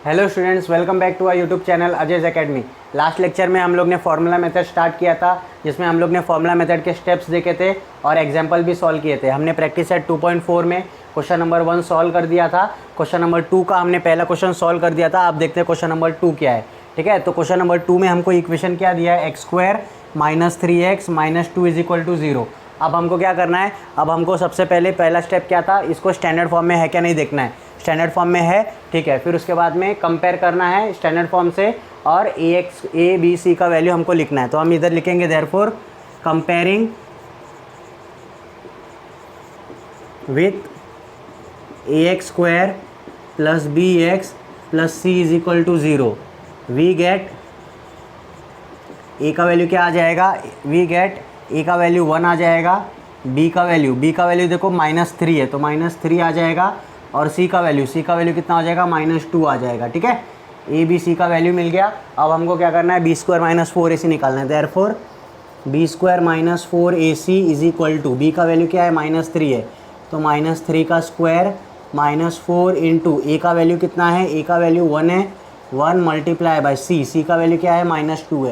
Hello students, welcome back to our YouTube channel Ajay's academy. Last lecture में हम लोग ने फार्मूला मेथड स्टार्ट किया था, जिसमें हम लोग ने फार्मूला मेथड के स्टेप्स देखे थे और एग्जांपल भी सॉल्व किए थे। हमने प्रैक्टिस सेट 2.4 में क्वेश्चन नंबर 1 सॉल्व कर दिया था। क्वेश्चन नंबर 2 का हमने पहला क्वेश्चन सॉल्व कर दिया था। अब देखते हैं क्वेश्चन नंबर 2 क्या है। ठीक है, तो क्वेश्चन नंबर 2 में हमको इक्वेशन क्या दिया है, x² - 3x - 2 = 0। अब हमको क्या करना है, अब हमको सबसे पहले पहला स्टेप क्या था, इसको स्टैंडर्ड फॉर्म में है क्या नहीं देखना है। स्टैंडर्ड फॉर्म में है, ठीक है। फिर उसके बाद में कंपेयर करना है स्टैंडर्ड फॉर्म से और ए बी सी का वैल्यू हमको लिखना है। तो हम इधर लिखेंगे therefore comparing with ax² + bx + c = 0 we get A का वैल्यू क्या आ जाएगा, वी गेट ए का वैल्यू 1 आ जाएगा, बी का वैल्यू देखो -3 है तो -3 आ जाएगा, और सी का वैल्यू कितना हो जाएगा, -2 आ जाएगा। ठीक है, ए बी सी का वैल्यू मिल गया। अब हमको क्या करना है, b² - 4ac निकालना है। देयरफॉर b² - 4ac = बी का वैल्यू क्या है, -3 है तो -3 का स्क्वायर -4 इंटू ए का वैल्यू कितना है, ए का वैल्यू 1 है, 1 × सी का वैल्यू क्या है, -2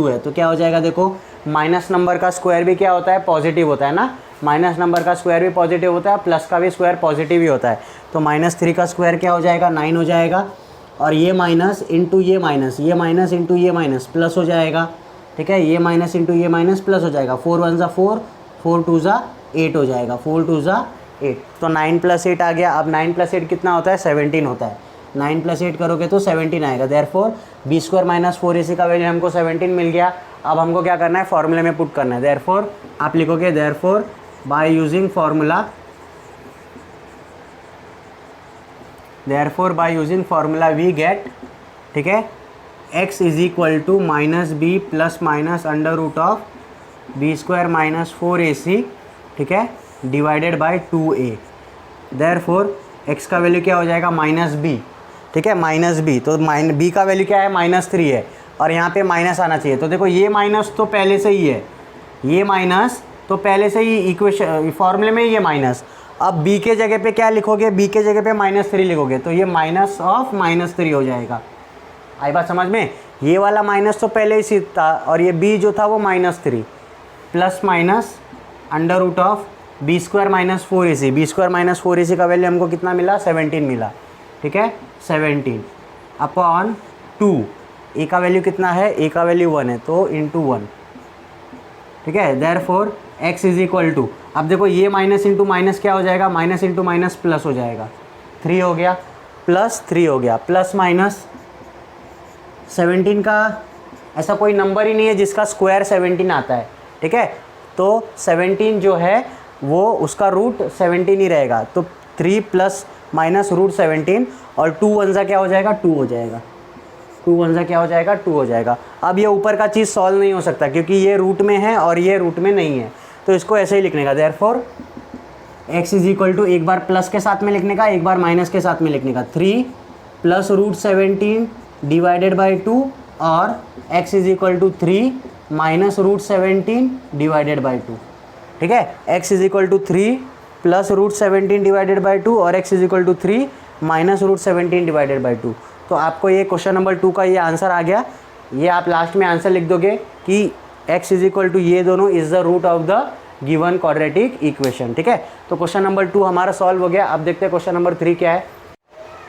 है, तो क्या हो जाएगा, देखो माइनस नंबर का स्क्वायर भी क्या होता है, पॉजिटिव होता है ना। माइनस नंबर का स्क्वायर भी पॉजिटिव होता है, प्लस का भी स्क्वायर पॉजिटिव ही होता है। तो -3 का स्क्वायर क्या हो जाएगा, 9 हो जाएगा, और ये माइनस इंटू ये माइनस इंटू ये माइनस प्लस हो जाएगा। ठीक है, ये माइनस इंटू ये माइनस प्लस हो जाएगा। 4 × 1 = 4, 4 × 2 = 8 हो जाएगा, 4 × 2 = 8। तो 9 + 8 आ गया। अब 9 + 8 कितना होता है, 17 होता है। 9 + 8 करोगे तो 17 आएगा। देयरफॉर b² - 4ac का वैल्यू हमको 17 मिल गया। अब हमको क्या करना है, फॉर्मूले में पुट करना है। देयरफॉर आप लिखोगे therefore by using formula we get, ठीक है, x = -b ± √b² - 4ac, ठीक है, divided by 2a। Therefore x का वैल्यू क्या हो जाएगा, -b, ठीक है, -b। तो b का वैल्यू क्या है, -3 है, और यहाँ पे माइनस आना चाहिए। तो देखो ये माइनस तो पहले से ही है, ये माइनस तो पहले से ही इक्वेशन फॉर्मूले में ये माइनस। अब b के जगह पे क्या लिखोगे, b के जगह पे -3 लिखोगे तो ये -3 हो जाएगा। आई बात समझ में, ये वाला माइनस तो पहले ही था, और ये b जो था वो -3 plus minus √b² - 4ac। b² - 4ac का वैल्यू हमको कितना मिला, 17 मिला। ठीक है, 17 अपॉन 2, ए का वैल्यू कितना है, ए का वैल्यू 1 है तो इंटू 1। ठीक है, देयरफॉर x = अब देखो ये माइनस इंटू माइनस क्या हो जाएगा, माइनस इंटू माइनस प्लस हो जाएगा, 3 हो गया, +3 हो गया, प्लस माइनस 17 का ऐसा कोई नंबर ही नहीं है जिसका स्क्वायर 17 आता है। ठीक है, तो 17 जो है वो उसका रूट 17 ही रहेगा। तो 3 + -√17 और 2 × 1 क्या हो जाएगा, 2 हो जाएगा, 2 × 1 क्या हो जाएगा, 2 हो जाएगा। अब ये ऊपर का चीज़ सॉल्व नहीं हो सकता क्योंकि ये रूट में है और ये रूट में नहीं है, तो इसको ऐसे ही लिखने का। देयरफॉर x = एक बार प्लस के साथ में लिखने का, एक बार माइनस के साथ में लिखने का। 3 + √17 डिवाइडेड बाई 2 और x = 3 - √17 डिवाइडेड बाई 2। ठीक है, x = 3 + √17 डिवाइडेड बाई 2 और x = 3 - √17 डिवाइडेड बाई 2। तो आपको ये क्वेश्चन नंबर 2 का ये आंसर आ गया। ये आप लास्ट में आंसर लिख दोगे कि x = ये दोनों is the root of the given quadratic equation. ठीक है, तो क्वेश्चन नंबर 2 हमारा सॉल्व हो गया। अब देखते हैं क्वेश्चन नंबर 3 क्या है।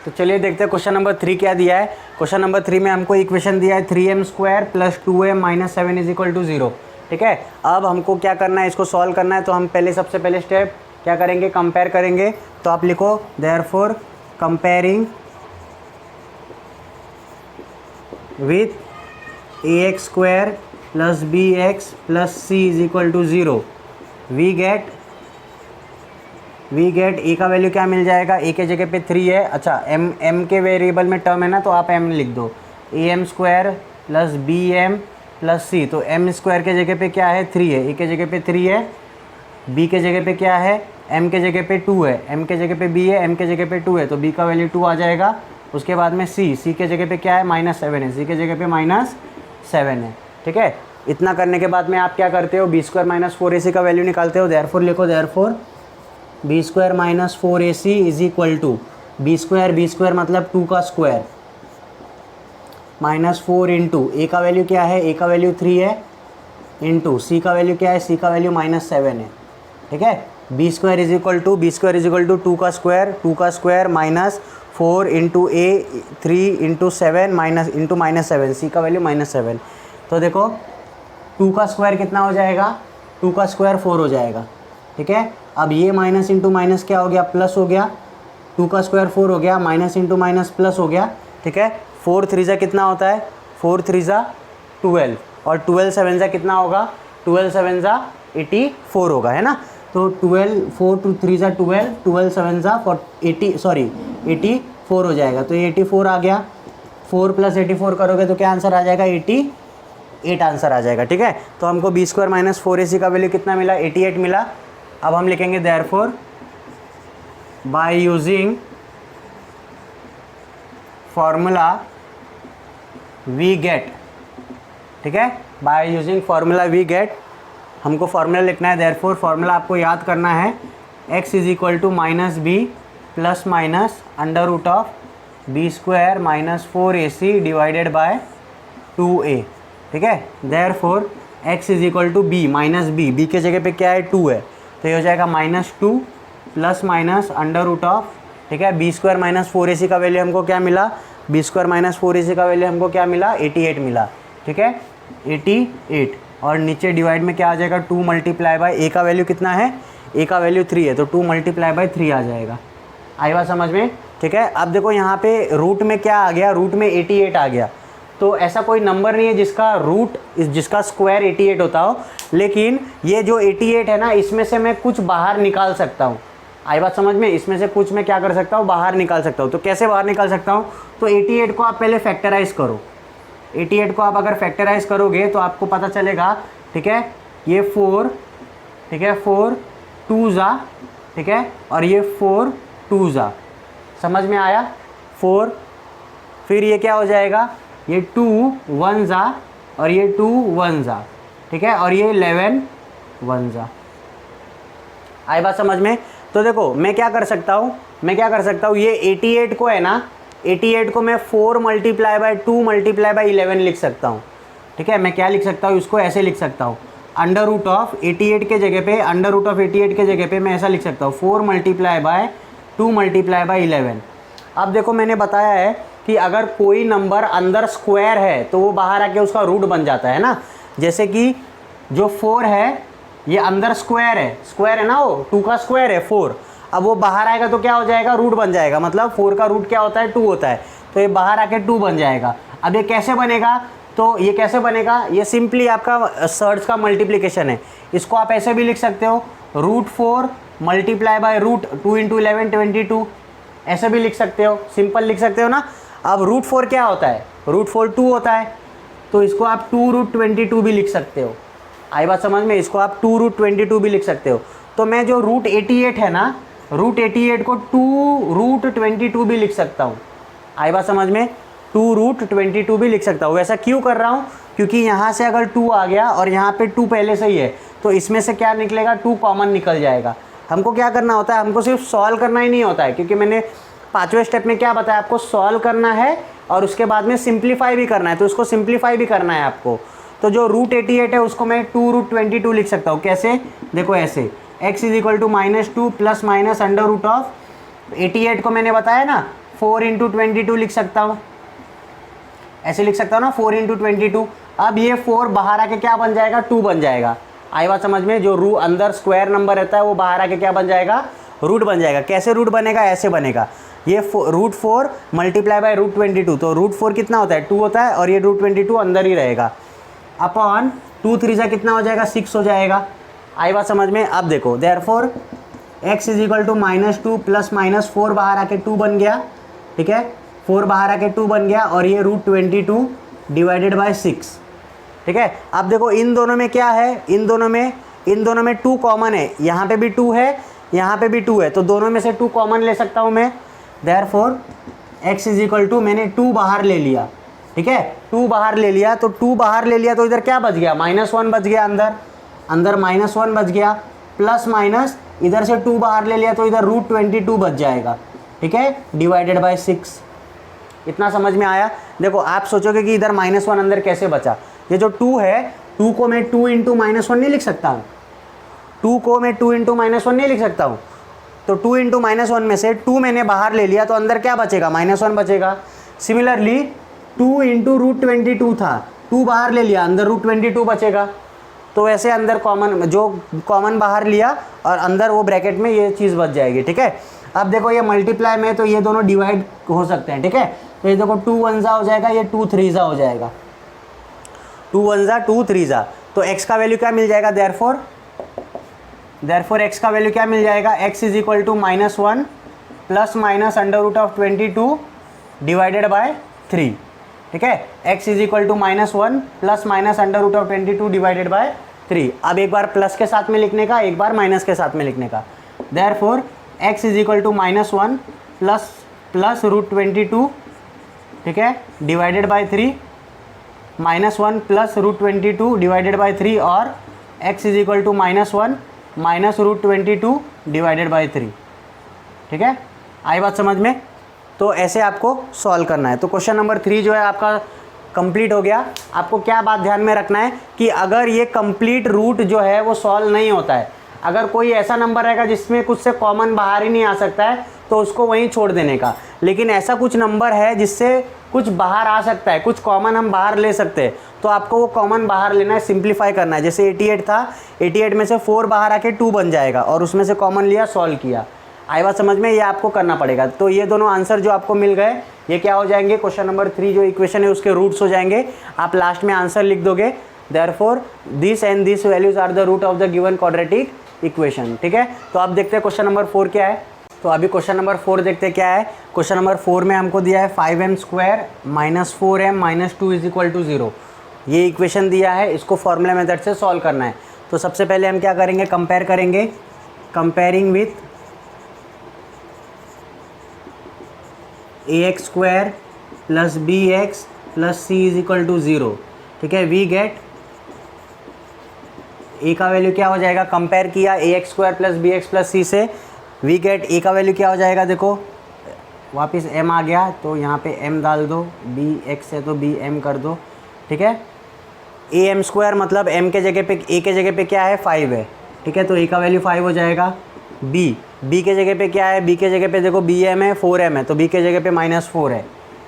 तो चलिए देखते हैं क्वेश्चन नंबर 3 क्या दिया है। क्वेश्चन नंबर 3 में हमको इक्वेशन दिया है 3m² + 2m - 7 = 0। ठीक है, अब हमको क्या करना है, इसको सॉल्व करना है। तो हम सबसे पहले स्टेप क्या करेंगे, कंपेयर करेंगे। तो आप लिखो therefore comparing with ax² + bx + c = 0 we get A का वैल्यू क्या मिल जाएगा, ए के जगह पे 3 है। अच्छा, m के वेरिएबल में टर्म है ना, तो आप m लिख दो, am² + bm + c। तो m² के जगह पे क्या है, 3 है, ए के जगह पे 3 है, b के जगह पे क्या है, m के जगह पे 2 है, m के जगह पे b है, m के जगह पे 2 है, तो b का वैल्यू 2 आ जाएगा। उसके बाद में c के जगह पे क्या है, -7 है, c के जगह पे -7 है। ठीक है, इतना करने के बाद में आप क्या करते हो, b² - 4ac का वैल्यू निकालते हो। देयरफॉर लिखो, therefore b² - 4ac = B square मतलब 2 का स्क्वायर -4 इंटू ए का वैल्यू क्या है, ए का वैल्यू 3 है, इंटू सी का वैल्यू क्या है, सी का वैल्यू -7 है। ठीक है, B square is equal to 2 का square -4 into A 3 into 7 -7, C का वैल्यू -7। तो देखो 2 का स्क्वायर कितना हो जाएगा, 2 का स्क्वायर 4 हो जाएगा। ठीक है, अब ये माइनस इंटू माइनस क्या हो गया, प्लस हो गया। 2 का स्क्वायर 4 हो गया, माइनस इंटू माइनस प्लस हो गया। ठीक है, 4 3 जा कितना होता है, 4 3 जा 12 और 12 7 जा कितना होगा, 12 7 जा 84 होगा, है ना। तो 12 4 2 3 जा 12, 12 7 जा 84 हो जाएगा। तो ये 84 आ गया, 4 + 84 करोगे तो क्या आंसर आ जाएगा, 88 आंसर आ जाएगा। ठीक है, तो हमको बी स्क्वायर -4ac का वैल्यू कितना मिला, 88 मिला। अब हम लिखेंगे therefore by using formula we get. ठीक है, by using formula we get, हमको फॉर्मूला लिखना है। देयरफॉर फॉर्मूला आपको याद करना है, x is equal to -b plus minus √(b² -4ac divided by 2a। ठीक है, therefore x is equal to b -b के जगह पे क्या है, 2 है, तो ये हो जाएगा -2 प्लस माइनस √, ठीक है, b² -4ac का वैल्यू हमको क्या मिला, b² -4ac का वैल्यू हमको क्या मिला, 88 मिला। ठीक है, 88 और नीचे डिवाइड में क्या आ जाएगा, 2 × a का वैल्यू कितना है, a का वैल्यू 3 है, तो 2 × 3 आ जाएगा। आई बात समझ में। ठीक है, अब देखो यहाँ पे रूट में क्या आ गया, रूट में 88 आ गया। तो ऐसा कोई नंबर नहीं है जिसका स्क्वायर 88 होता हो, लेकिन ये जो 88 है ना, इसमें से मैं कुछ बाहर निकाल सकता हूँ। आई बात समझ में, इसमें से कुछ मैं क्या कर सकता हूँ, बाहर निकाल सकता हूँ। तो कैसे बाहर निकाल सकता हूँ, तो 88 को आप पहले फैक्टराइज करो। 88 को आप अगर फैक्टराइज करोगे तो आपको पता चलेगा। ठीक है, ये 4, ठीक है, 4 2 जा, ठीक है, और ये 4 2 जा, समझ में आया। 4 फिर ये क्या हो जाएगा, ये 2 1 जा और ये 2 1 जा, ठीक है, और ये 11 1 जा। आई बात समझ में। तो देखो मैं क्या कर सकता हूँ, ये 88 को है ना, 88 को मैं 4 × 2 × 11 लिख सकता हूँ। ठीक है, मैं क्या लिख सकता हूँ, इसको ऐसे लिख सकता हूँ, √88 के जगह पे, √88 के जगह पे मैं ऐसा लिख सकता हूँ, 4 × 2 × 11। अब देखो मैंने बताया है कि अगर कोई नंबर अंदर स्क्वायर है तो वो बाहर आके उसका रूट बन जाता है ना। जैसे कि जो 4 है ये अंदर स्क्वायर है ना, वो 2 का स्क्वायर है 4, अब वो बाहर आएगा तो क्या हो जाएगा, रूट बन जाएगा। मतलब 4 का रूट क्या होता है, 2 होता है, तो ये बाहर आके 2 बन जाएगा। अब ये कैसे बनेगा, तो ये कैसे बनेगा, ये सिंपली आपका सर्च का मल्टीप्लिकेशन है। इसको आप ऐसे भी लिख सकते हो, √4 × √2 × 11 22, ऐसे भी लिख सकते हो, सिंपल लिख सकते हो ना। अब √4 क्या होता है, √4 2 होता है, तो इसको आप 2√22 भी लिख सकते हो। आई बात समझ में, इसको आप 2√22 भी लिख सकते हो। तो मैं जो √88 है ना, √88 को 2√22 भी लिख सकता हूँ। आई बात समझ में, 2√22 भी लिख सकता हूँ। वैसा क्यों कर रहा हूँ, क्योंकि यहाँ से अगर 2 आ गया और यहाँ पे 2 पहले से ही है, तो इसमें से क्या निकलेगा, 2 कॉमन निकल जाएगा। हमको क्या करना होता है, हमको सिर्फ सॉल्व करना ही नहीं होता है, क्योंकि मैंने 5वें स्टेप में क्या बताया आपको, सॉल्व करना है और उसके बाद में सिंप्लीफाई भी करना है, तो उसको सिंप्लीफाई भी करना है आपको। तो जो √88 है उसको मैं 2√22 लिख सकता हूँ। कैसे, देखो ऐसे, x is equal to -2 plus minus √88 को मैंने बताया ना 4 × 22 लिख सकता हूँ, ऐसे लिख सकता हूँ ना, 4 × 22। अब ये 4 बाहर आके क्या बन जाएगा, 2 बन जाएगा। आई बात समझ में, जो अंदर स्क्वायर नंबर रहता है वो बाहर आके क्या बन जाएगा, रूट बन जाएगा। कैसे रूट बनेगा, ऐसे बनेगा, ये √4 × √22, तो √4 कितना होता है, 2 होता है, और ये √22 अंदर ही रहेगा, अपॉन 2 3 जा कितना हो जाएगा, 6 हो जाएगा। आई बात समझ में। अब देखो therefore x is equal to -2 plus minus 4 बाहर आके 2 बन गया, ठीक है, 4 बाहर आके 2 बन गया, और ये √22 डिवाइडेड बाय 6, ठीक है। अब देखो इन दोनों में क्या है, इन दोनों में 2 कॉमन है, यहाँ पे भी 2 है, यहाँ पे भी 2 है, तो दोनों में से 2 कॉमन ले सकता हूँ मैं। Therefore x is equal to, मैंने 2 बाहर ले लिया, ठीक है, 2 बाहर ले लिया, तो 2 बाहर ले लिया तो इधर क्या बच गया, -1 बच गया, अंदर -1 बच गया, प्लस माइनस इधर से 2 बाहर ले लिया तो इधर √22 बच जाएगा, ठीक है, डिवाइडेड बाय 6। इतना समझ में आया। देखो आप सोचोगे कि इधर -1 अंदर कैसे बचा, ये जो 2 है 2 को मैं 2 इंटू -1 नहीं लिख सकता हूँ, 2 को मैं 2 इंटू -1 नहीं लिख सकता हूँ। तो 2 इंटू -1 में से 2 मैंने बाहर ले लिया तो अंदर क्या बचेगा, -1 बचेगा। सिमिलरली 2 इंटू √22 था, 2 बाहर ले लिया, अंदर √22 बचेगा। तो वैसे अंदर कॉमन बाहर लिया और अंदर वो ब्रैकेट में ये चीज़ बच जाएगी। ठीक है, अब देखो ये मल्टीप्लाई में तो ये दोनों डिवाइड हो सकते हैं। ठीक है, तो ये देखो 2 1 हो जाएगा, ये 2 3 हो जाएगा, 2 1 2 3। तो x का वैल्यू क्या मिल जाएगा, देयरफॉर x का वैल्यू क्या मिल जाएगा, x is equal to -1 plus minus √22 divided by 3। ठीक है, x is equal to -1 plus minus √22 divided by 3। अब एक बार प्लस के साथ में लिखने का, एक बार माइनस के साथ में लिखने का। Therefore x is equal to -1 plus √22, ठीक है, divided by 3, -1 plus √22 divided by 3 और x is equal to -1 minus √22 divided by 3। ठीक है, आई बात समझ में। तो ऐसे आपको सॉल्व करना है। तो क्वेश्चन नंबर 3 जो है आपका कंप्लीट हो गया। आपको क्या बात ध्यान में रखना है कि अगर ये कंप्लीट रूट जो है वो सॉल्व नहीं होता है, अगर कोई ऐसा नंबर रहेगा जिसमें कुछ से कॉमन बाहर ही नहीं आ सकता है तो उसको वहीं छोड़ देने का। लेकिन ऐसा कुछ नंबर है जिससे कुछ बाहर आ सकता है, कुछ कॉमन हम बाहर ले सकते हैं, तो आपको वो कॉमन बाहर लेना है, सिंप्लीफाई करना है। जैसे 88 था, 88 में से 4 बाहर आके 2 बन जाएगा और उसमें से कॉमन लिया, सॉल्व किया। आई बात समझ में, ये आपको करना पड़ेगा। तो ये दोनों आंसर जो आपको मिल गए ये क्या हो जाएंगे, क्वेश्चन नंबर 3 जो इक्वेशन है उसके रूट्स हो जाएंगे। आप लास्ट में आंसर लिख दोगे, therefore this and this values are the root of the given quadratic equation. ठीक है, तो अब देखते हैं क्वेश्चन नंबर 4 क्या है। तो अभी क्वेश्चन नंबर 4 देखते हैं क्या है। क्वेश्चन नंबर 4 में हमको दिया है 5m² - 4m - 2 = 0। ये इक्वेशन दिया है, इसको फॉर्मूला मेथड से सॉल्व करना है। तो सबसे पहले हम क्या करेंगे, कंपेयर करेंगे, comparing with ax² + bx + c = 0। ठीक है, वी गेट a का वैल्यू क्या हो जाएगा, कंपेयर किया ax² + bx + c से, वी गेट a का वैल्यू क्या हो जाएगा, देखो वापस m आ गया तो यहाँ पे m डाल दो, bx है तो bm कर दो। ठीक है, am² मतलब m के जगह पे, a के जगह पे क्या है 5 है। ठीक है, तो a का वैल्यू 5 हो जाएगा। b के जगह पे क्या है, b के जगह पे देखो bm है, 4m है तो b के जगह पे -4 है।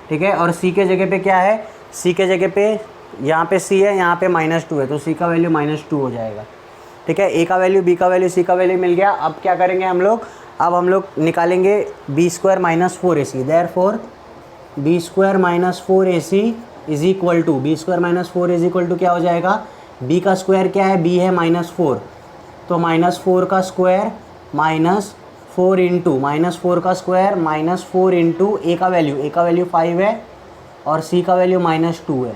ठीक है, और c के जगह पे क्या है, c के जगह पे यहाँ पे c है, यहाँ पे -2 है तो c का वैल्यू -2 हो जाएगा। ठीक है, a का वैल्यू, b का वैल्यू, c का वैल्यू मिल गया। अब क्या करेंगे हम लोग, अब हम लोग निकालेंगे b² - 4ac। Therefore b² - 4ac is equal to, b² - 4 is equal to क्या हो जाएगा, b का स्क्वायर क्या है, b है -4 तो -4 का स्क्वायर -4 इंटू -4 का स्क्वायर -4 इंटू a का वैल्यू 5 है और c का वैल्यू -2 है।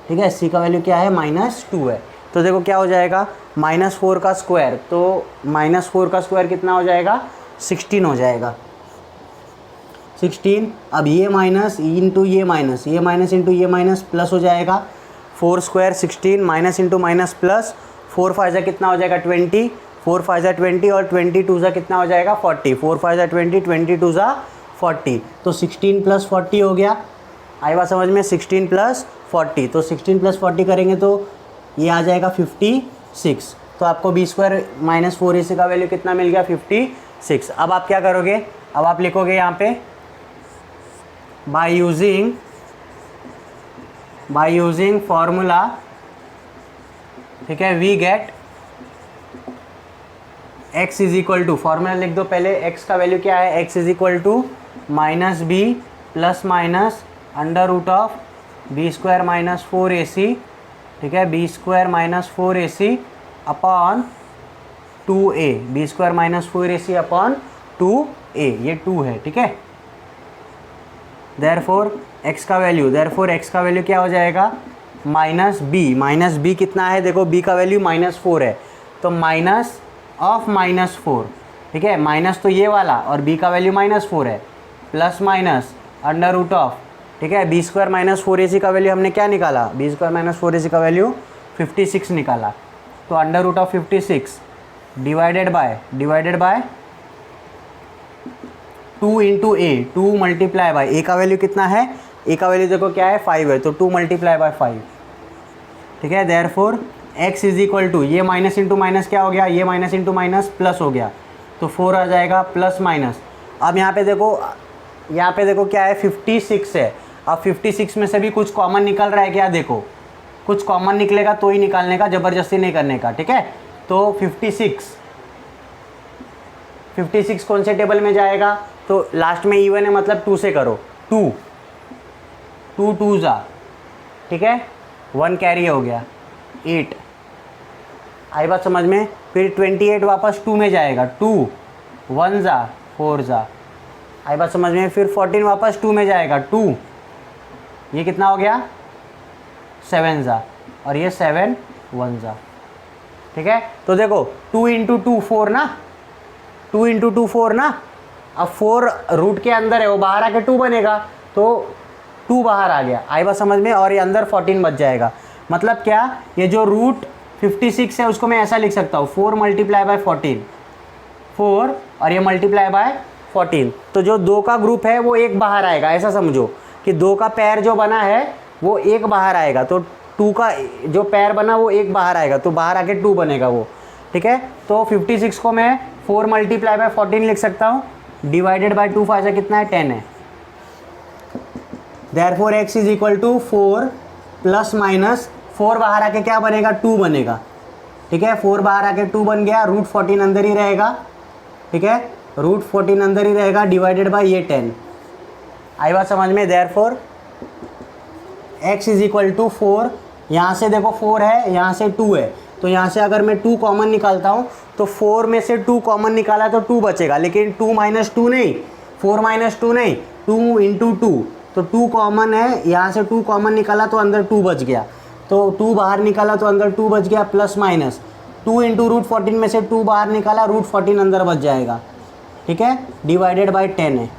ठीक है, c का वैल्यू क्या है, -2 है। तो देखो क्या हो जाएगा, -4 का स्क्वायर, तो -4 का स्क्वायर कितना हो जाएगा, 16 हो जाएगा, 16। अब ये माइनस इंटू ये माइनस, ये माइनस इंटू ये माइनस प्लस हो जाएगा, 4² 16 माइनस इंटू माइनस प्लस, 4 5 कितना हो जाएगा 20, 4 5 20 और 20 2 कितना हो जाएगा 40, 4 5 20 20 2 40, तो 16 + 40 हो गया। आई बात समझ में, 16 + 40, तो 16 + 40 करेंगे तो ये आ जाएगा 56। तो आपको b² - 4ac का वैल्यू कितना मिल गया, 56। अब आप क्या करोगे, अब आप लिखोगे यहाँ पे बाय यूजिंग फॉर्मूला। ठीक है, we get x is equal to, formula लिख दो पहले, x का वैल्यू क्या है, x is equal to -b plus minus √b² - 4ac। ठीक है, b² - 4ac upon 2a, b² - 4ac upon 2a, ये 2 है। ठीक है, देयरफॉर x का वैल्यू क्या हो जाएगा, -b कितना है, देखो b का वैल्यू -4 है तो माइनस ऑफ -4। ठीक है, माइनस तो ये वाला और b का वैल्यू -4 है, प्लस माइनस √, ठीक है, b² - 4ac का वैल्यू हमने क्या निकाला, b² - 4ac का वैल्यू 56 निकाला, तो √56 divided by 2 into A, 2 multiply by A का वैल्यू कितना है, ए का वैल्यू देखो क्या है 5 है, तो 2 मल्टीप्लाई बाई 5, ठीक है। Therefore x is equal to, ये माइनस इंटू माइनस क्या हो गया, ये माइनस इंटू माइनस प्लस हो गया, तो 4 आ जाएगा प्लस माइनस। अब यहाँ पे देखो क्या है 56 है। अब 56 में से भी कुछ कॉमन निकल रहा है क्या, देखो कुछ कॉमन निकलेगा तो ही निकालने का, ज़बरदस्ती नहीं करने का, ठीक है। तो 56 कौन से टेबल में जाएगा, तो लास्ट में इवन है मतलब 2 से करो, 2 2 जा, ठीक है, 1 कैरी हो गया, 8 आई बात समझ में। फिर 28 वापस 2 में जाएगा, 2 1 जा 4 जा, आई बात समझ में। फिर 14 वापस 2 में जाएगा, 2 ये कितना हो गया 7 जा, और ये 7 1 जा, ठीक है। तो देखो 2 इंटू 2 4 ना, 2 इंटू 2 4 ना। अब 4 रूट के अंदर है, वो बाहर आके 2 बनेगा, तो 2 बाहर आ गया, आई बात समझ में, और ये अंदर 14 बच जाएगा। मतलब क्या, ये जो रूट 56 है उसको मैं ऐसा लिख सकता हूँ 4 मल्टीप्लाई बाय 14, 4 और ये मल्टीप्लाई बाय 14, तो जो 2 का ग्रुप है वो एक बाहर आएगा, ऐसा समझो कि 2 का पैर जो बना है वो एक बाहर आएगा, तो 2 का जो पैर बना वो एक बाहर आएगा, तो बाहर आके 2 बनेगा वो, ठीक है। तो 56 को मैं 4 मल्टीप्लाई बाय 14 लिख सकता हूँ, डिवाइडेड बाय 2 फायदा कितना है 10 है। Therefore x is equal to 4 plus minus 4 बाहर आके क्या बनेगा 2 बनेगा, ठीक है। 4 बाहर आके 2 बन गया, रूट 14 अंदर ही रहेगा, ठीक है, रूट 14 अंदर ही रहेगा, डिवाइडेड बाय ये 10, आई बात समझ में। Therefore x is equal to 4, यहाँ से देखो 4 है, यहाँ से 2 है, तो यहाँ से अगर मैं 2 कॉमन निकालता हूँ तो 4 में से 2 कॉमन निकाला तो 2 बचेगा, लेकिन 2 माइनस 2 नहीं, 4 माइनस 2 नहीं, 2 इंटू 2, तो 2 कॉमन है, यहाँ से 2 कॉमन निकाला तो अंदर 2 बच गया, तो 2 बाहर निकाला तो अंदर 2 बच गया, प्लस माइनस 2 इंटू रूट 14 में से 2 बाहर निकाला, रूट 14 अंदर बच जाएगा, ठीक है, डिवाइडेड बाय 10 है,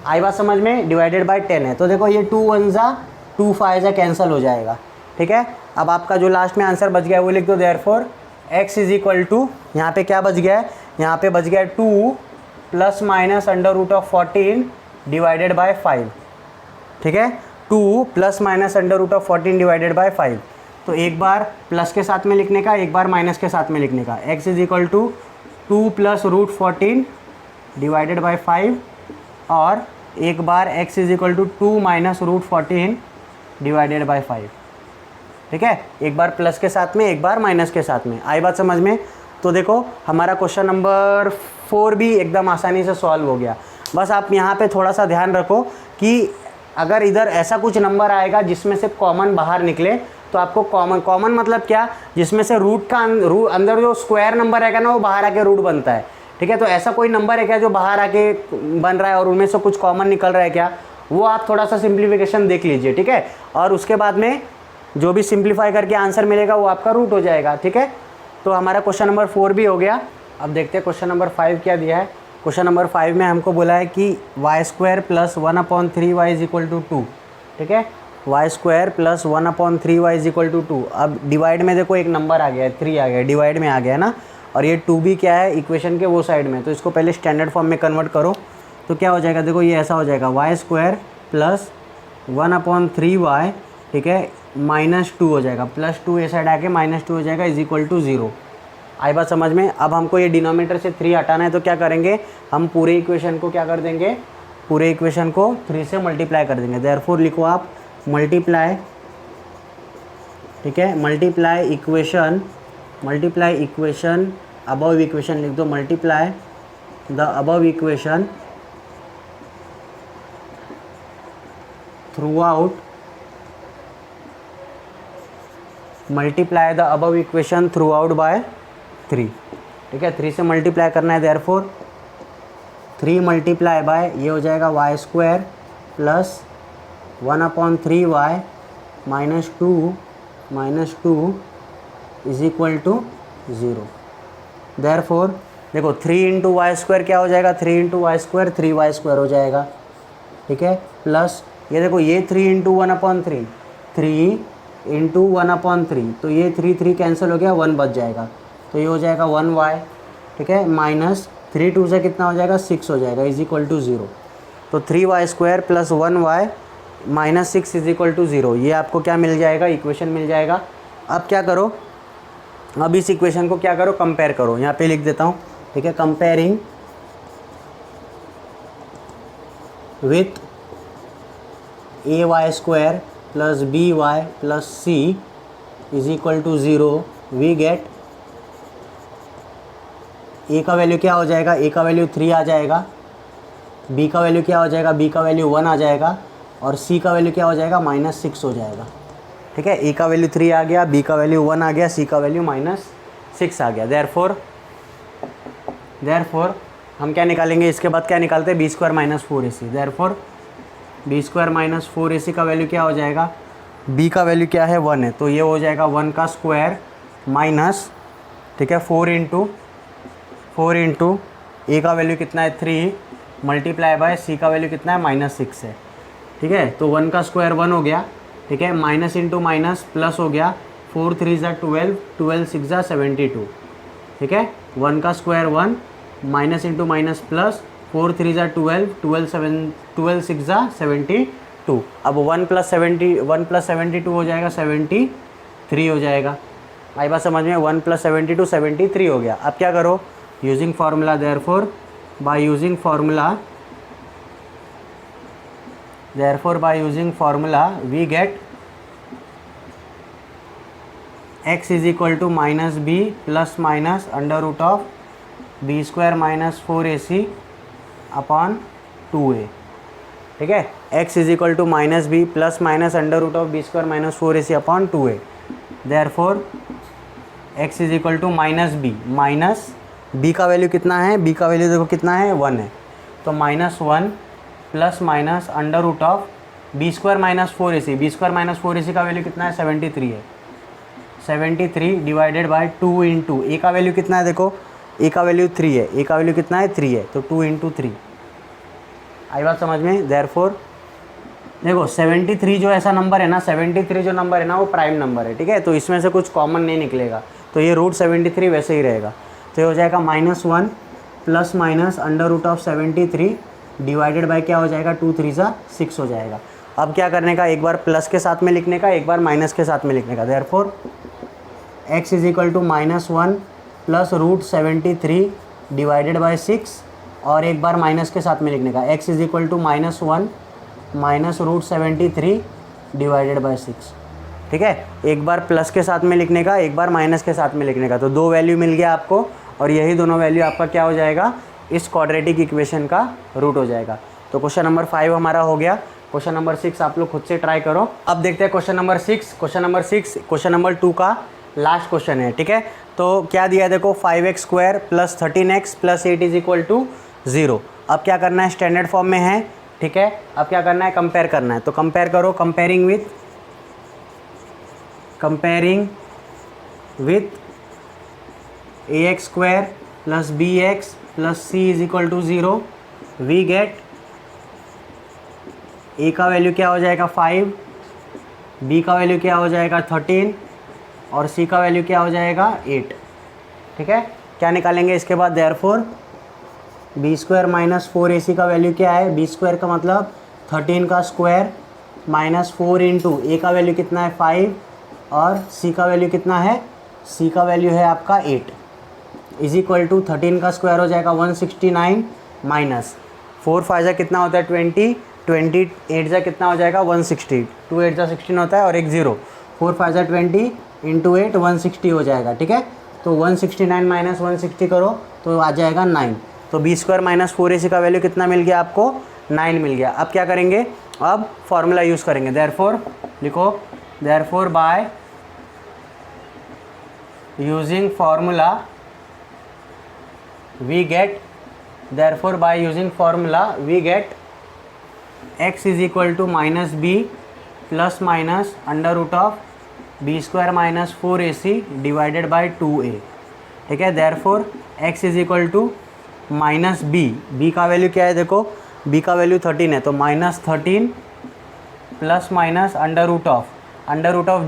आई बात समझ में, डिवाइडेड बाय 10 है। तो देखो ये 2 1 जा 2 5 जा कैंसिल हो जाएगा, ठीक है। अब आपका जो लास्ट में आंसर बच गया वो लिख दो, therefore x is equal to, यहाँ पे क्या बच गया है, यहाँ पे बच गया 2 plus minus under root of 14 divided by 5, ठीक है, 2 plus minus under root of 14 divided by 5। तो एक बार प्लस के साथ में लिखने का, एक बार माइनस के साथ में लिखने का, x is equal to 2 plus root 14 divided by 5, और एक बार x is equal to 2 minus root 14 divided by 5, ठीक है, एक बार प्लस के साथ में, एक बार माइनस के साथ में, आई बात समझ में। तो देखो हमारा क्वेश्चन नंबर 4 भी एकदम आसानी से सॉल्व हो गया। बस आप यहाँ पे थोड़ा सा ध्यान रखो कि अगर इधर ऐसा कुछ नंबर आएगा जिसमें से कॉमन बाहर निकले, तो आपको कॉमन मतलब क्या, जिसमें से रूट का अंदर जो स्क्वायर नंबर रहेगा ना वो बाहर आके रूट बनता है, ठीक है। तो ऐसा कोई नंबर है क्या जो बाहर आके बन रहा है और उनमें से कुछ कॉमन निकल रहा है क्या, वो आप थोड़ा सा सिंप्लीफिकेशन देख लीजिए, ठीक है, और उसके बाद में जो भी सिंप्लीफाई करके आंसर मिलेगा वो आपका रूट हो जाएगा, ठीक है। तो हमारा क्वेश्चन नंबर 4 भी हो गया। अब देखते हैं क्वेश्चन नंबर 5 क्या दिया है। क्वेश्चन नंबर 5 में हमको बोला है कि y² plus 1/3y is equal to 2, ठीक है, y² plus 1/3y is equal to 2। अब डिवाइड में देखो एक नंबर आ गया है, 3 आ गया है, डिवाइड में आ गया है ना, और ये 2 भी क्या है इक्वेशन के वो साइड में, तो इसको पहले स्टैंडर्ड फॉर्म में कन्वर्ट करो, तो क्या हो जाएगा, देखो ये ऐसा हो जाएगा y² प्लस 1/3y, ठीक है, -2 हो जाएगा, +2 ए साइड आके -2 हो जाएगा, इज इक्वल टू 0, आई बात समझ में। अब हमको ये डिनोमिनेटर से 3 हटाना है, तो क्या करेंगे, हम पूरे इक्वेशन को क्या कर देंगे, पूरे इक्वेशन को 3 से मल्टीप्लाई कर देंगे। देयरफॉर लिखो आप मल्टीप्लाई, ठीक है, मल्टीप्लाई इक्वेशन अबव इक्वेशन लिख दो, multiply the above equation through out, multiply the above equation through out by 3, ठीक है, 3 से मल्टीप्लाई करना है। देयरफॉर 3 मल्टीप्लाई बाय ये हो जाएगा y² plus 1/3y -2 is equal to 0। Therefore देखो 3 इंटू y² क्या हो जाएगा, 3 इंटू y² 3y² हो जाएगा, ठीक है, प्लस ये देखो ये 3 इंटू 1/3 3 इंटू 1/3, तो ये 3 कैंसिल हो गया, 1 बच जाएगा, तो ये हो जाएगा 1y, ठीक है, माइनस 3 2 से कितना हो जाएगा 6 हो जाएगा इज इक्वल टू 0। तो 3y² plus 1y minus 6 is equal to 0, ये आपको क्या मिल जाएगा, इक्वेशन मिल जाएगा। अब क्या करो, अब इस इक्वेशन को क्या करो, कंपेयर करो। यहाँ पे लिख देता हूँ, ठीक है, comparing with ay² plus by plus c is equal to 0 we get a का वैल्यू क्या हो जाएगा, a का वैल्यू 3 आ जाएगा, b का वैल्यू क्या हो जाएगा, b का वैल्यू 1 आ जाएगा, और c का वैल्यू क्या हो जाएगा, -6 हो जाएगा। ठीक है, a का वैल्यू 3 आ गया, b का वैल्यू 1 आ गया, c का वैल्यू -6 आ गया। देयरफॉर हम क्या निकालेंगे, इसके बाद क्या निकालते हैं, b² - 4ac। Therefore b² - 4ac का वैल्यू क्या हो जाएगा, b का वैल्यू क्या है 1 है, तो ये हो जाएगा 1 का स्क्वायर माइनस, ठीक है, 4 इंटू a का वैल्यू कितना है 3 मल्टीप्लाई बाय c का वैल्यू कितना है -6 है। ठीक है, तो 1 का स्क्वायर 1 हो गया, ठीक है, माइनस इंटू माइनस प्लस हो गया, 4 3 ज़ा 12, 12 6 ज़ा 72। ठीक है, 1 का square 1 minus into minus plus 4 3 ज़ा 12, 12 6 ज़ा 72। अब 1 + 72 हो जाएगा 73 हो जाएगा। आई बात समझ में, 1 + 72 73 हो गया। अब क्या करो, using formula, therefore by using formula we get x is equal to -b plus minus under root of b² - 4ac upon 2a। ठीक है, x is equal to -b plus minus under root of b² - 4ac upon 2a। Therefore x is equal to -b, minus b का value कितना है, b का value देखो कितना है 1 है, तो -1 plus minus under root of b² - 4ac, b² - 4ac का वैल्यू कितना है 73 है, 73 डिवाइडेड बाय 2 इंटू a का वैल्यू कितना है, देखो a का वैल्यू 3 है, a का वैल्यू कितना है 3 है, तो 2 इंटू 3। आई बात समझ में। देयरफॉर देखो 73 जो ऐसा नंबर है ना, 73 जो नंबर है ना वो प्राइम नंबर है। ठीक है, तो इसमें से कुछ कॉमन नहीं निकलेगा, तो ये √73 वैसे ही रहेगा, तो ये हो जाएगा -1 plus minus under root of 73 divided by क्या हो जाएगा, 2 3 ज़ा 6 हो जाएगा। अब क्या करने का, एक बार प्लस के साथ में लिखने का, एक बार माइनस के साथ में लिखने का। Therefore x is equal to -1 plus √73 divided by 6, और एक बार माइनस के साथ में लिखने का, x is equal to -1 minus √73 divided by 6। ठीक है, एक बार प्लस के साथ में लिखने का, एक बार माइनस के साथ में लिखने का, तो 2 वैल्यू मिल गया आपको, और यही दोनों वैल्यू आपका क्या हो जाएगा, इस क्वाड्रेटिक इक्वेशन का रूट हो जाएगा। तो क्वेश्चन नंबर 5 हमारा हो गया। क्वेश्चन नंबर 6 आप लोग खुद से ट्राई करो। अब देखते हैं क्वेश्चन नंबर 6। क्वेश्चन नंबर 2 का लास्ट क्वेश्चन है। ठीक है, तो क्या दिया है देखो, 5x² plus 13x plus 8 is equal to 0। अब क्या करना है, स्टैंडर्ड फॉर्म में है। ठीक है, अब क्या करना है, कंपेयर करना है, तो कंपेयर करो, comparing with ax² plus bx plus c is equal to 0 we get a का वैल्यू क्या हो जाएगा 5, b का वैल्यू क्या हो जाएगा 13, और c का वैल्यू क्या हो जाएगा 8। ठीक है, क्या निकालेंगे इसके बाद, देयरफॉर b² - 4ac का वैल्यू क्या है, b² का मतलब 13 का स्क्वायर माइनस 4 इंटू a का वैल्यू कितना है 5, और c का वैल्यू कितना है, c का वैल्यू है आपका 8 इज इक्वल टू 13 का स्क्वायर हो जाएगा 169 माइनस 4 5 जा कितना होता है 20, 28 जा कितना हो जाएगा 160, 2 8 जा 16 होता है और एक 0, 4 5 जा 20 इंटू 8 160 हो जाएगा। ठीक है, तो 169 माइनस 160 करो तो आ जाएगा 9। तो b² - 4ac का वैल्यू कितना मिल गया आपको, 9 मिल गया। अब क्या करेंगे, अब फॉर्मूला यूज़ करेंगे। देयरफॉर लिखो, therefore by using formula we get, therefore by using formula we get x is equal to -b plus minus under root of b² - 4ac divided by 2a। ठीक है, therefore x is equal to -b, b का value क्या है देखो, b का value 13 है, तो -13 plus minus under root of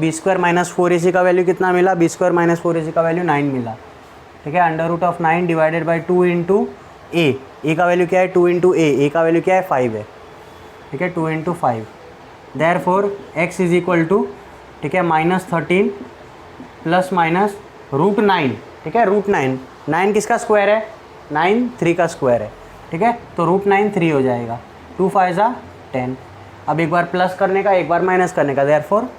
b² - 4ac का वैल्यू कितना मिला, b² - 4ac का वैल्यू 9 मिला। ठीक है, under root of 9 divided by 2 into A का वैल्यू क्या है 2 इंटू ए का वैल्यू क्या है 5 है, ठीक है 2 into 5। Therefore x is equal to, ठीक है -13 प्लस माइनस √9, ठीक है √9, 9 किसका स्क्वायर है 9, 3 का स्क्वायर है, ठीक है तो √9 3 हो जाएगा, 2 5 ज़ा 10। अब एक बार प्लस करने का एक बार माइनस करने का, therefore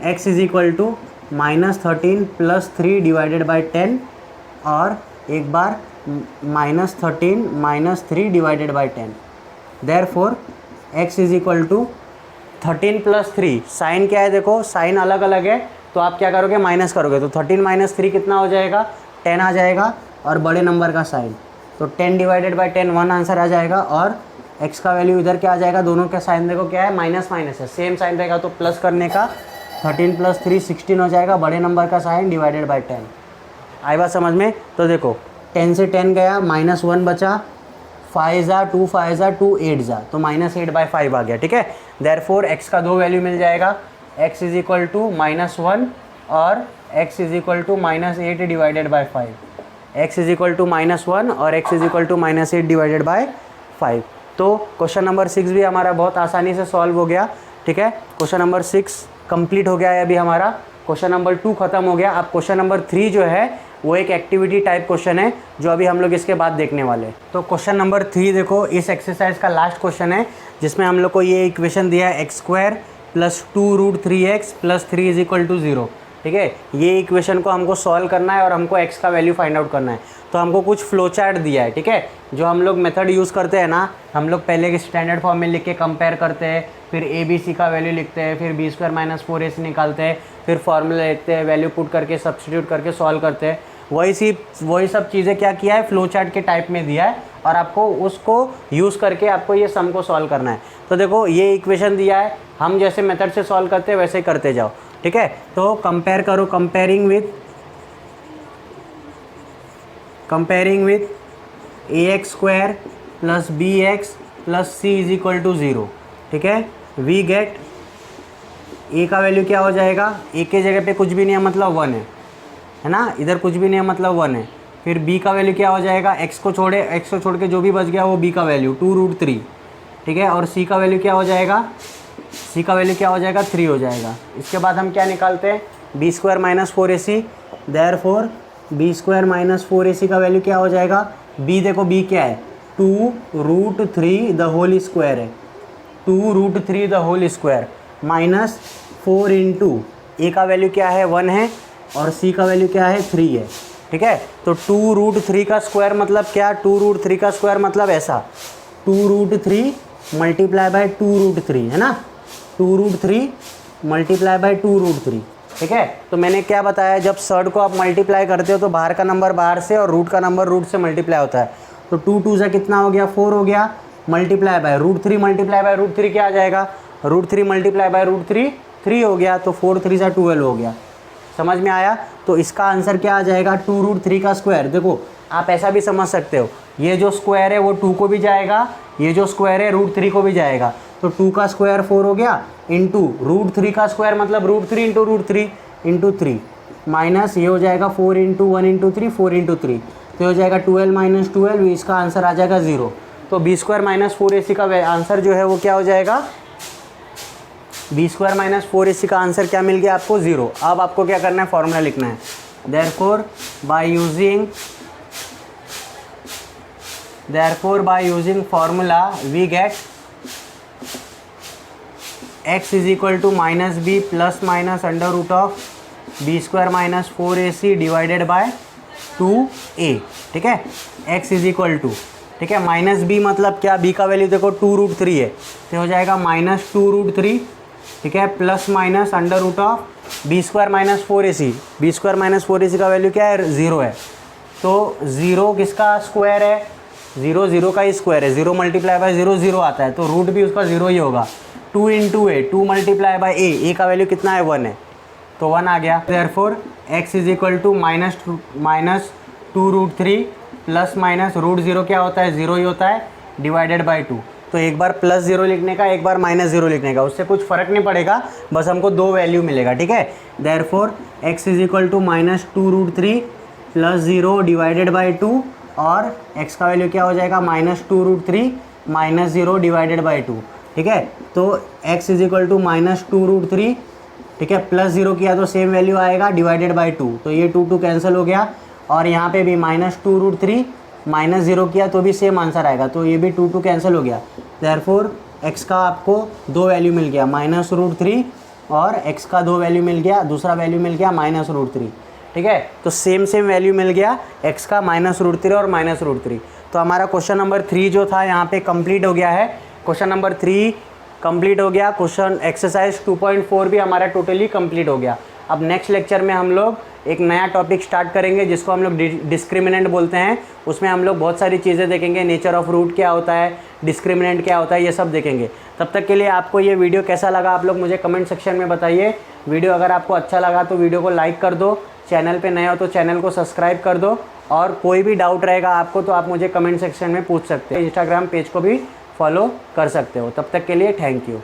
x is equal to -13 plus 3 divided by 10 और एक बार -13 minus 3 divided by 10। Therefore x is equal to 13 plus 3, sign क्या है देखो, साइन अलग अलग है तो आप क्या करोगे माइनस करोगे, तो 13 माइनस 3 कितना हो जाएगा 10 आ जाएगा, और बड़े नंबर का साइन तो 10 डिवाइडेड बाई 10 1 आंसर आ जाएगा, और x का वैल्यू इधर क्या आ जाएगा, दोनों का साइन देखो क्या है माइनस माइनस है, सेम साइन रहेगा तो प्लस करने का 13 प्लस 3 16 हो जाएगा, बड़े नंबर का साइन डिवाइडेड बाई 10। आई बात समझ में, तो देखो 10 से 10 गया -1 बचा, 5 ज़ा 2 5 ज़ा 2 8 ज़ा तो -8/5 आ गया, ठीक है। देयरफॉर x का 2 वैल्यू मिल जाएगा, x इज इक्वल टू -1 और x is equal to -8 divided by 5, x is equal to -1 और x is equal to -8 divided by 5। तो क्वेश्चन नंबर 6 भी हमारा बहुत आसानी से सॉल्व हो गया, ठीक है। क्वेश्चन नंबर 6 कंप्लीट हो गया है अभी हमारा, क्वेश्चन नंबर 2 खत्म हो गया। अब क्वेश्चन नंबर 3 जो है वो एक एक्टिविटी टाइप क्वेश्चन है जो अभी हम लोग इसके बाद देखने वाले हैं। तो क्वेश्चन नंबर 3 देखो, इस एक्सरसाइज का लास्ट क्वेश्चन है जिसमें हम लोग को ये इक्वेशन दिया है x² + 2√3x + 3 is equal to 0, ठीक है। ये इक्वेशन को हमको सॉल्व करना है और हमको x का वैल्यू फाइंड आउट करना है। तो हमको कुछ फ्लो चार्ट दिया है, ठीक है। जो हम लोग मेथड यूज़ करते हैं ना, हम लोग पहले के स्टैंडर्ड फॉर्म में लिख के कंपेयर करते हैं, फिर ABC का वैल्यू लिखते हैं, फिर b² - 4ac निकालते हैं, फिर फॉर्मूला लिखते हैं, वैल्यू पुट करके सब्स्टिट्यूट करके सॉल्व करते हैं। वही सब चीज़ें क्या किया है, फ्लो चार्ट के टाइप में दिया है और आपको उसको यूज़ करके आपको ये सम को सॉल्व करना है। तो देखो ये इक्वेशन दिया है, हम जैसे मेथड से सॉल्व करते हैं वैसे करते जाओ, ठीक है। तो कंपेयर करो, comparing with ax² + bx + c is equal to 0, ठीक है। वी गेट a का वैल्यू क्या हो जाएगा, a के जगह पे कुछ भी नहीं है मतलब 1 है ना, इधर कुछ भी नहीं है मतलब 1 है। फिर b का वैल्यू क्या हो जाएगा, x को छोड़ के जो भी बच गया वो b का वैल्यू 2√3, ठीक है। और c का वैल्यू क्या हो जाएगा, c का वैल्यू क्या हो जाएगा 3 हो जाएगा। इसके बाद हम क्या निकालते हैं, b² - 4ac। Therefore b² - 4ac का वैल्यू क्या हो जाएगा, b देखो b क्या है 2√3 द होल स्क्वायर है, 2√3 the whole square minus 4 into a का वैल्यू क्या है 1 है और c का वैल्यू क्या है 3 है, ठीक है। तो 2√3 का स्क्वायर मतलब क्या, 2√3 का स्क्वायर मतलब ऐसा 2√3 मल्टीप्लाई बाई 2√3 है ना, 2√3 मल्टीप्लाई बाई 2√3, ठीक है। तो मैंने क्या बताया, जब सर्ड को आप मल्टीप्लाई करते हो तो बाहर का नंबर बाहर से और रूट का नंबर रूट से मल्टीप्लाई होता है। तो 2 2 से कितना हो गया 4 हो गया, मल्टीप्लाई बाय √3 मल्टीप्लाई बाय √3 क्या आ जाएगा, √3 मल्टीप्लाई बाय √3 3 हो गया, तो 4 3 से 12 हो गया। समझ में आया। तो इसका आंसर क्या आ जाएगा 2√3 का स्क्वायर। देखो आप ऐसा भी समझ सकते हो, ये जो स्क्वायर है वो 2 को भी जाएगा, ये जो स्क्वायर है √3 को भी जाएगा। तो 2 का स्क्वायर 4 हो गया, इंटू √3 का स्क्वायर मतलब √3 इंटू √3 इंटू 3 माइनस ये हो जाएगा 4 इंटू 1 इंटू 3 4 इंटू 3, तो हो जाएगा 12 माइनस 12, इसका आंसर आ जाएगा 0। तो b² - 4ac का आंसर जो है वो क्या हो जाएगा, b² - 4ac का आंसर क्या मिल गया आपको 0। अब आपको क्या करना है, फॉर्मूला लिखना है। Therefore by using formula we get x is equal to -b plus minus under root of b² - 4ac divided by 2a, ठीक है। x इज इक्वल टू, ठीक है, -b मतलब क्या, b का वैल्यू देखो 2√3 है, तो हो जाएगा -2√3, ठीक है, plus minus under root of b² - 4ac। b² - 4ac का वैल्यू क्या है 0 है, तो 0 किसका स्क्वायर है, 0 0 का ही स्क्वायर है, 0 मल्टीप्लाई बाय 0 0 आता है, तो रूट भी उसका 0 ही होगा। 2 इंटू ए, 2 मल्टीप्लाई बाय ए का वैल्यू कितना है 1 है, तो 1 आ गया। Therefore x is equal to -2√3 plus minus √0 क्या होता है 0 ही होता है, डिवाइडेड बाय 2। तो एक बार +0 लिखने का, एक बार -0 लिखने का, उससे कुछ फ़र्क नहीं पड़ेगा, बस हमको 2 वैल्यू मिलेगा, ठीक है। Therefore x is equal to -2√3 plus 0 divided by 2 और x का वैल्यू क्या हो जाएगा -2√3 -0 डिवाइडेड बाई 2। ठीक है, तो x इज इक्वल टू -2√3, ठीक है, +0 किया तो सेम वैल्यू आएगा डिवाइडेड बाई 2, तो ये 2 कैंसिल हो गया। और यहाँ पे भी -2√3 -0 किया तो भी सेम आंसर आएगा, तो ये भी 2 कैंसिल हो गया। देयरफॉर x का आपको 2 वैल्यू मिल गया -√3 और x का 2 वैल्यू मिल गया, दूसरा वैल्यू मिल गया -√3। ठीक है, तो सेम वैल्यू मिल गया x का -√3 और -√3। तो हमारा क्वेश्चन नंबर 3 जो था यहाँ पे कंप्लीट हो गया है। क्वेश्चन नंबर 3 कंप्लीट हो गया। क्वेश्चन एक्सरसाइज 2.4 भी हमारा टोटली कंप्लीट हो गया। अब नेक्स्ट लेक्चर में हम लोग एक नया टॉपिक स्टार्ट करेंगे जिसको हम लोग डिस्क्रिमिनेंट बोलते हैं। उसमें हम लोग बहुत सारी चीज़ें देखेंगे, नेचर ऑफ रूट क्या होता है, डिस्क्रिमिनेंट क्या होता है, ये सब देखेंगे। तब तक के लिए आपको ये वीडियो कैसा लगा आप लोग मुझे कमेंट सेक्शन में बताइए। वीडियो अगर आपको अच्छा लगा तो वीडियो को लाइक कर दो, चैनल पे नए हो तो चैनल को सब्सक्राइब कर दो, और कोई भी डाउट रहेगा आपको तो आप मुझे कमेंट सेक्शन में पूछ सकते हैं। इंस्टाग्राम पेज को भी फॉलो कर सकते हो। तब तक के लिए थैंक यू।